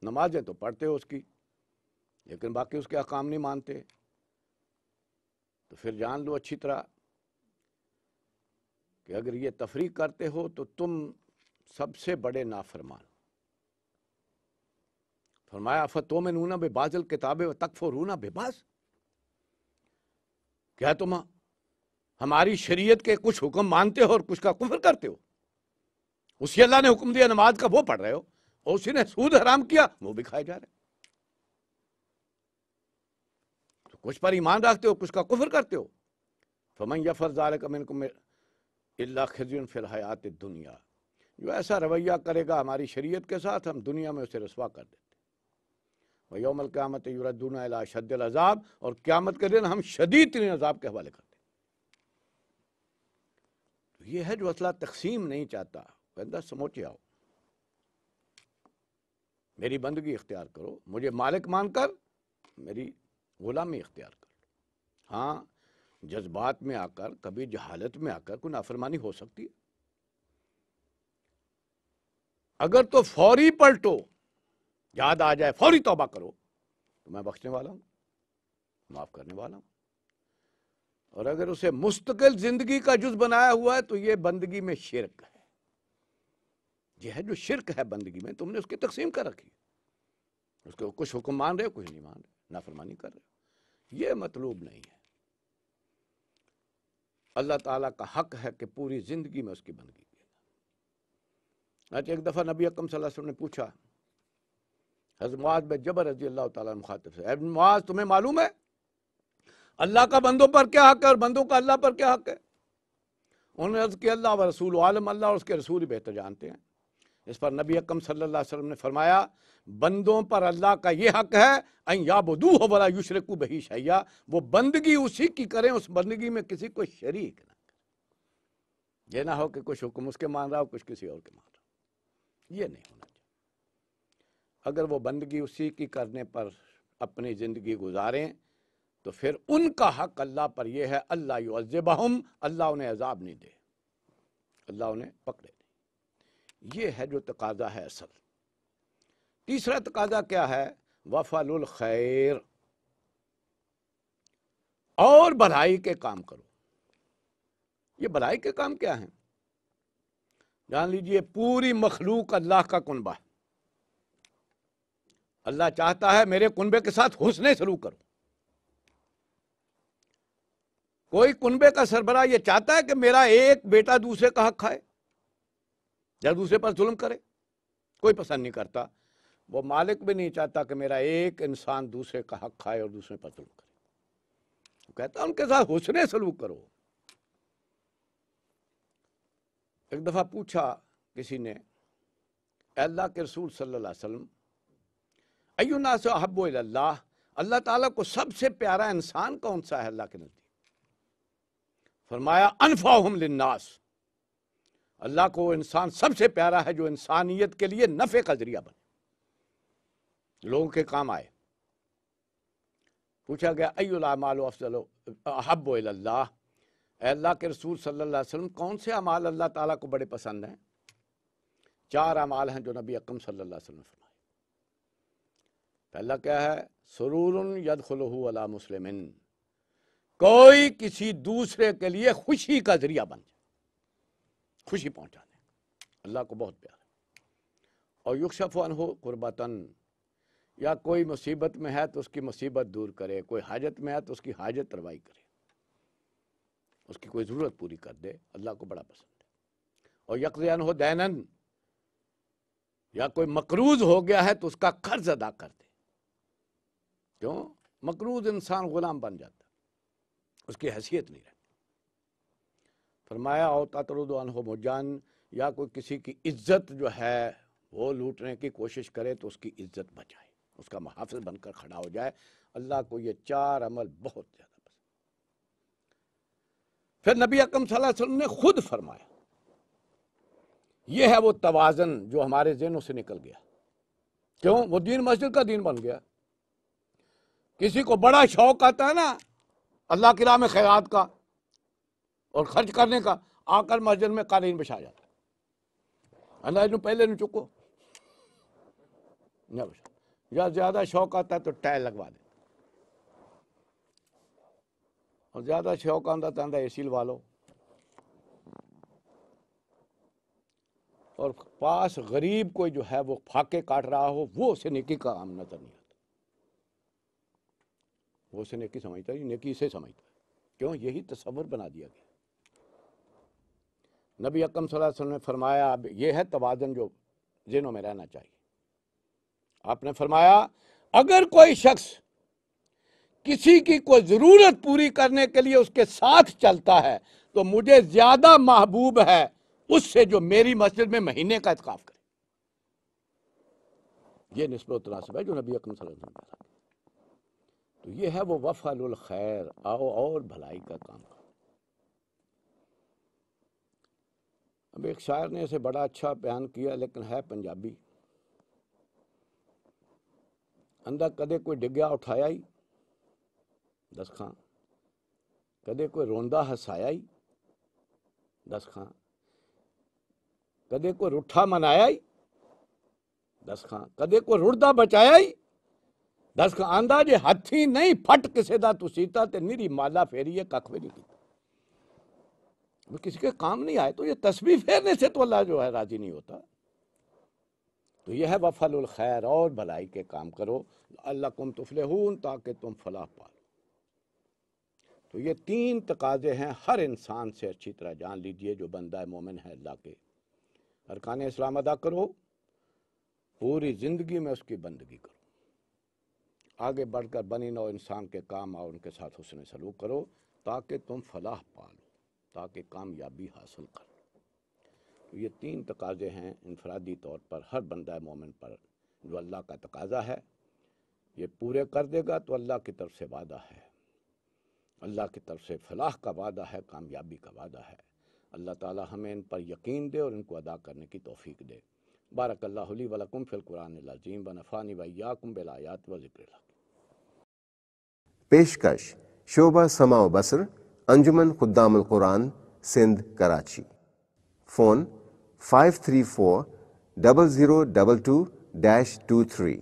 نمازیں تو پڑھتے ہو اس کی، لیکن باقی اس کے احکام نہیں مانتے، تو پھر جان لو اچھی طرح کہ اگر یہ تفریق کرتے ہو تو تم سب سے بڑے نافرمان۔ فرمایا افتؤمنون ببعض الکتاب وتکفرون ببعض، کیا تم ہماری شریعت کے کچھ حکم مانتے ہو اور کچھ کا کفر کرتے ہو؟ اسی اللہ نے حکم دیا نماز کا وہ پڑھ رہے ہو، اور اسی نے سود حرام کیا وہ بھی کھائے جا رہے، تو کچھ پر ایمان رکھتے ہو کچھ کا کفر کرتے ہو۔ فمن یفعل ذلک منکم الا خزی فی الحیات الدنیا، جو ایسا رویہ کرے گا ہماری شریعت کے ساتھ ہم دنیا میں اسے رسوا کر دیتے، ویوم القیامت یردون الی اشد العذاب، اور قیامت کے دن ہم شدید ترین عذاب کے حوالے کرتے ہیں۔ تو یہ ہے جو اصلہ تقسیم نہیں چاہتا، کہتا سموچے آؤ، میری بندگی اختیار کرو، مجھے مالک مان کر میری غلامی اختیار کرو۔ ہاں جذبات میں آ کر، کبھی جہالت میں آ کر کوئی نافرمانی ہو سکتی ہے، اگر تو فوری پلٹو، یاد آ جائے فوری توبہ کرو تو میں بخشنے والا ہوں، معاف کرنے والا ہوں۔ اور اگر اسے مستقل زندگی کا جز بنایا ہوا ہے تو یہ بندگی میں شرک ہے، یہ ہے جو شرک ہے بندگی میں، تم نے اس کی تقسیم کر رکھی، اس کو کچھ حکم مان رہے ہو کچھ نہیں مان رہے، نافرمانی کر رہے ہو، یہ مطلوب نہیں ہے۔ اللہ تعالیٰ کا حق ہے کہ پوری زندگی میں اس کی بندگی کی۔ اچھا ایک دفعہ نبی اکرم صلی اللہ علیہ وسلم نے پوچھا حضرت معاذ بن جبل رضی اللہ تعالیٰ عنہ مخاطب سے، اے معاذ تمہیں معلوم ہے اللہ کا بندوں پر کیا حق ہے اور بندوں کا اللہ پر کیا حق ہے؟ انہوں نے عرض کیا اللہ و رسول عالم، اللہ اور اس کے رسول ہی بہتر جانتے ہیں۔ اس پر نبی اکرم صلی اللہ علیہ وسلم نے فرمایا بندوں پر اللہ کا یہ حق ہے ان یعبدوہ ولا یشرکوا بہ شیئا، وہ بندگی اسی کی کریں، اس بندگی میں کسی کو شریک نہ کریں، یہ نہ ہو کہ کچھ حکم اس کے مان رہا ہو کچھ کسی اور کے مان رہا ہو، یہ نہیں ہونا چاہیے۔ اگر وہ بندگی اسی کی کرنے پر اپنی زندگی گزاریں تو پھر ان کا حق اللہ پر یہ ہے اللہ یعذبہم، اللہ انہیں عذاب نہیں دے، اللہ انہیں پکڑے نہیں، یہ ہے جو تقاضا ہے اصل۔ تیسرا تقاضا کیا ہے؟ وفعل الخیر، اور بھلائی کے کام کرو۔ یہ بھلائی کے کام کیا ہیں؟ جان لیجئے پوری مخلوق اللہ کا کنبہ ہے، اللہ چاہتا ہے میرے کنبے کے ساتھ حسن سلوک کرو۔ کوئی کنبے کا سربراہ یہ چاہتا ہے کہ میرا ایک بیٹا دوسرے کا حق کھائے یا دوسرے پر ظلم کرے؟ کوئی پسند نہیں کرتا۔ وہ مالک بھی نہیں چاہتا کہ میرا ایک انسان دوسرے کا حق کھائے اور دوسرے پر ظلم کرے، وہ کہتا ہے ان کے ساتھ حسن سلوک کرو۔ ایک دفعہ پوچھا کسی نے اے اللہ کے رسول صلی اللہ علیہ وسلم ای الناس احب الی اللہ، اللہ تعالیٰ کو سب سے پیارا انسان کون سا ہے اللہ کے نزدیک؟ فرمایا انفعہم للناس، اللہ کو وہ انسان سب سے پیارا ہے جو انسانیت کے لیے نفع کا ذریعہ بنے، لوگوں کے کام آئے۔ پوچھا گیا ای الاعمال افضل احب الی اللہ، اے اللہ کے رسول صلی اللہ علیہ وسلم کون سے اعمال اللہ تعالیٰ کو بڑے پسند ہیں؟ 4 اعمال ہیں جو نبی اکرم صلی اللہ علیہ وسلم نے فرمائے۔ پہلا کیا ہے؟ سرور یدخلہ علی مسلم، کوئی کسی دوسرے کے لیے خوشی کا ذریعہ بن جائے، خوشی پہنچانے، اللہ کو بہت پیارا۔ اور یکشف عنہ قربتاً، یا کوئی مصیبت میں ہے تو اس کی مصیبت دور کرے، کوئی حاجت میں ہے تو اس کی حاجت روائی کرے، اس کی کوئی ضرورت پوری کر دے، اللہ کو بڑا پسند ہے۔ اور یقضی عنہ دینن، یا کوئی مقروض ہو گیا ہے تو اس کا قرض ادا کر دے، کیوں؟ مقروض انسان غلام بن جاتا، اس کی حیثیت نہیں رہتی۔ فرمایا او تطرد عنہ مجان، یا کوئی کسی کی عزت جو ہے وہ لوٹنے کی کوشش کرے تو اس کی عزت بچائے، اس کا محافظ بن کر کھڑا ہو جائے۔ اللہ کو یہ 4 عمل بہت زیادہ پسند۔ پھر نبی اکرم صلی اللہ علیہ وسلم نے خود فرمایا، یہ ہے وہ توازن جو ہمارے ذہنوں سے نکل گیا، کیوں؟ وہ دین مسجد کا دین بن گیا۔ کسی کو بڑا شوق آتا ہے نا اللہ کی راہ میں خیرات کا اور خرچ کرنے کا، آ کر مسجد میں قالین بچھا جاتا ہے، اللہ نے پہلے نہیں چکو، یا زیادہ شوق آتا ہے تو ٹائل لگوا دیں، اور زیادہ شوق آتا تو اے سی لوا لو، اور پاس غریب کوئی جو ہے وہ پھاکے کاٹ رہا ہو، وہ اسے نیکی کا کام نظر نہیں آتا، وہ اسے نیکی سمجھتا ہے، نیکی سے سمجھتا ہے، کیوں؟ یہی تصور بنا دیا گیا۔ نبی اکرم صلی اللہ علیہ وسلم نے فرمایا، اب یہ ہے توازن جو ذہنوں میں رہنا چاہیے۔ آپ نے فرمایا اگر کوئی شخص کسی کی کوئی ضرورت پوری کرنے کے لیے اس کے ساتھ چلتا ہے تو مجھے زیادہ محبوب ہے اس سے جو میری مسجد میں مہینے کا اعتکاف کرے۔ یہ نسبت و تناسب ہے جو نبی اکرم صلی اللہ علیہ وسلم نے کہا۔ تو یہ ہے وہ وفعل الخیر، آؤ اور بھلائی کا کام کرو۔ اب ایک شاعر نے اسے بڑا اچھا بیان کیا، لیکن ہے پنجابی۔ اندھا کدے کوئی ڈگیا اٹھایا ہی دس خاں، کدے کوئی روندہ ہسایا ہی دس خاں، کدے کوئی رٹھا منایا ہی دس خاں، کدے کوئی رڑدہ بچایا ہی دس خاں۔ آندھا جے ہتھی نہیں پھٹ کسے دا تو سیتا تے نیری مالا پھیری ہے ککھ بھی نہیں کیتا۔ کسی کے کام نہیں آئے تو یہ تسبیح پھیرنے سے تو اللہ جو ہے راضی نہیں ہوتا۔ تو یہ ہے وفعل الخیر، اور بھلائی کے کام کرو، لعلکم تفلحون، تاکہ تم فلاح پالو۔ تو یہ تین تقاضے ہیں، ہر انسان سے اچھی طرح جان لیجئے جو بندہ مومن ہے اللہ کے۔ ارکان اسلام ادا کرو، پوری زندگی میں اس کی بندگی کرو، آگے بڑھ کر بنی نوع انسان کے کام اور ان کے ساتھ حسن سلوک کرو، تاکہ تم فلاح پالو، تاکہ کامیابی حاصل کرو۔ تو یہ تین تقاضے ہیں انفرادی طور پر ہر بندہ مومن پر، جو اللہ کا تقاضا ہے یہ پورے کر دے گا تو اللہ کی طرف سے وعدہ ہے، اللہ کی طرف سے فلاح کا وعدہ ہے، کامیابی کا وعدہ ہے۔ اللہ تعالی ہمیں ان پر یقین دے اور ان کو ادا کرنے کی توفیق دے۔ بارک اللہ لی ولکم فی القرآن العظیم ونفعنی وایاکم بالآیات و ذکر الحکیم۔ پیشکش شعبہ سماع و بصر، انجمن خدام القرآن سندھ کراچی۔ فون 534-0022-23